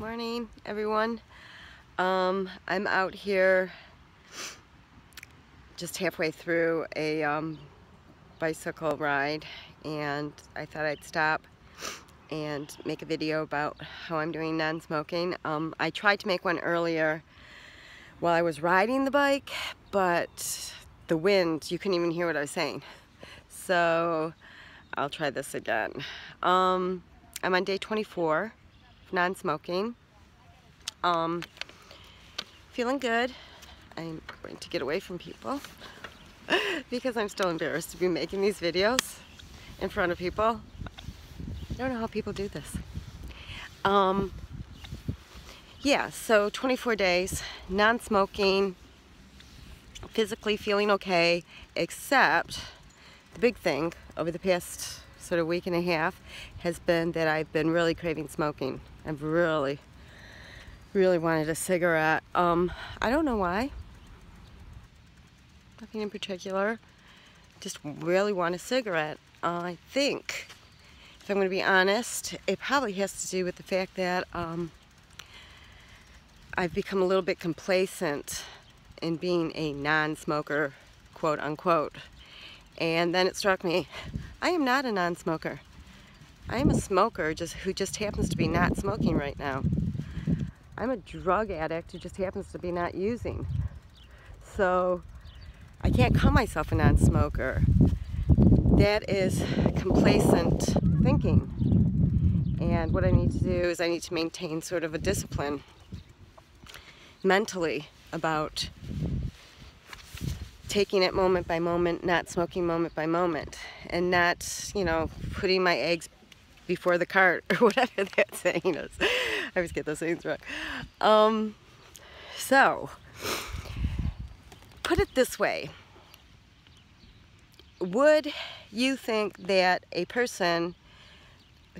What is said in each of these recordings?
Morning, everyone. I'm out here just halfway through a bicycle ride, and I thought I'd stop and make a video about how I'm doing non-smoking. I tried to make one earlier while I was riding the bike, but the wind, you couldn't even hear what I was saying. So I'll try this again. I'm on day 24 of non-smoking. Feeling good. I'm going to get away from people because I'm still embarrassed to be making these videos in front of people. I don't know how people do this. Yeah, so 24 days, non-smoking, physically feeling okay, except the big thing over the past sort of week and a half has been that I've been really craving smoking. I've really wanted a cigarette. I don't know why. Nothing in particular. Just really want a cigarette. I think, if I'm going to be honest, it probably has to do with the fact that I've become a little bit complacent in being a non-smoker, quote unquote. And then it struck me, I am not a non-smoker. I am a smoker who just happens to be not smoking right now. I'm a drug addict who just happens to be not using. So I can't call myself a non-smoker. That is complacent thinking. And what I need to do is I need to maintain sort of a discipline mentally about taking it moment by moment, not smoking moment by moment, and not, you know, putting my eggs before the cart, or whatever that saying is. I always get those sayings wrong. So, put it this way. Would you think that a person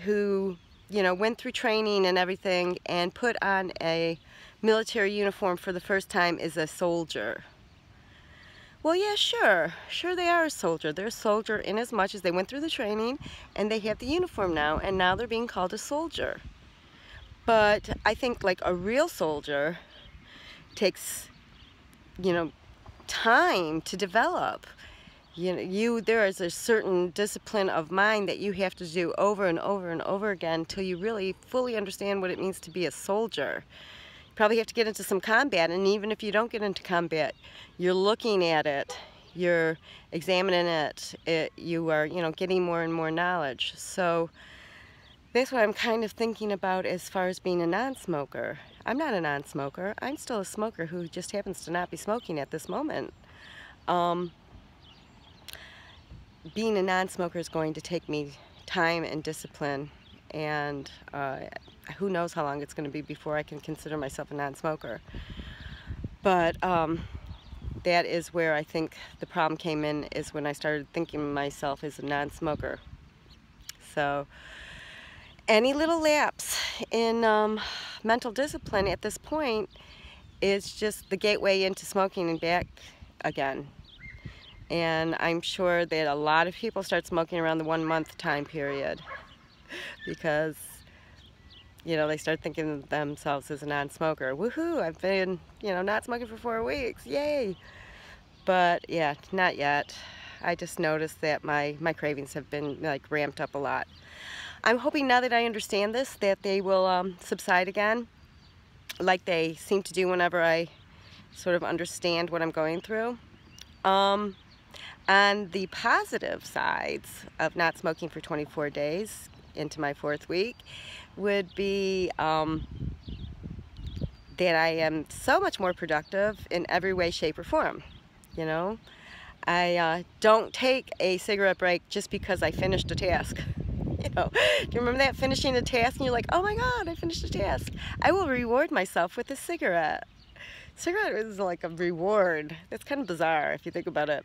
who, you know, went through training and everything and put on a military uniform for the first time is a soldier? Well, yeah, sure they are a soldier. They're a soldier in as much as they went through the training and they have the uniform now, and now they're being called a soldier. But I think like a real soldier takes, you know, time to develop. You know, there is a certain discipline of mind that you have to do over and over and over again till you really fully understand what it means to be a soldier. You probably have to get into some combat, and even if you don't get into combat, you're looking at it, you're examining it, you are, you know, getting more and more knowledge. So that's what I'm kind of thinking about as far as being a non-smoker. I'm not a non-smoker. I'm still a smoker who just happens to not be smoking at this moment. Being a non-smoker is going to take me time and discipline, and who knows how long it's going to be before I can consider myself a non-smoker. But that is where I think the problem came in, is when I started thinking of myself as a non-smoker. So any little lapse in mental discipline at this point is just the gateway into smoking and back again. And I'm sure that a lot of people start smoking around the 1 month time period because, you know, they start thinking of themselves as a non-smoker. Woohoo, I've been, you know, not smoking for 4 weeks, yay! But yeah, not yet. I just noticed that my cravings have been like ramped up a lot. I'm hoping now that I understand this that they will subside again, like they seem to do whenever I sort of understand what I'm going through. On the positive sides of not smoking for 24 days into my 4th week would be that I am so much more productive in every way, shape, or form. You know, I don't take a cigarette break just because I finished a task. You know, do you remember that, finishing a task and you're like, oh my god, I finished a task? I will reward myself with a cigarette. Cigarette is like a reward. That's kind of bizarre if you think about it.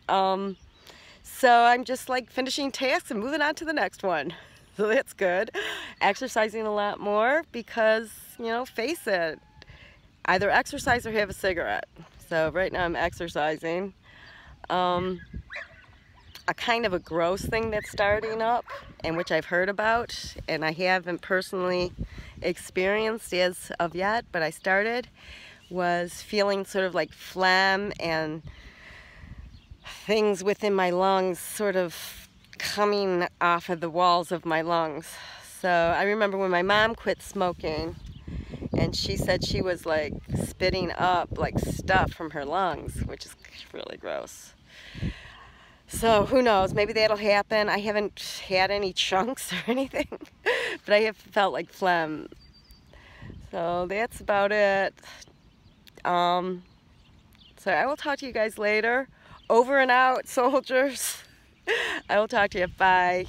So I'm just like finishing tasks and moving on to the next one. So that's good. Exercising a lot more because, you know, face it, either exercise or have a cigarette. So right now I'm exercising. a kind of a gross thing that's starting up, and which I've heard about, and I haven't personally experienced as of yet, but I started, was feeling sort of like phlegm and things within my lungs sort of coming off of the walls of my lungs. So I remember when my mom quit smoking, and she said she was like spitting up like stuff from her lungs, which is really gross. So who knows, maybe that'll happen. I haven't had any chunks or anything, but I have felt like phlegm. So that's about it. So I will talk to you guys later. Over and out, soldiers. I will talk to you. Bye.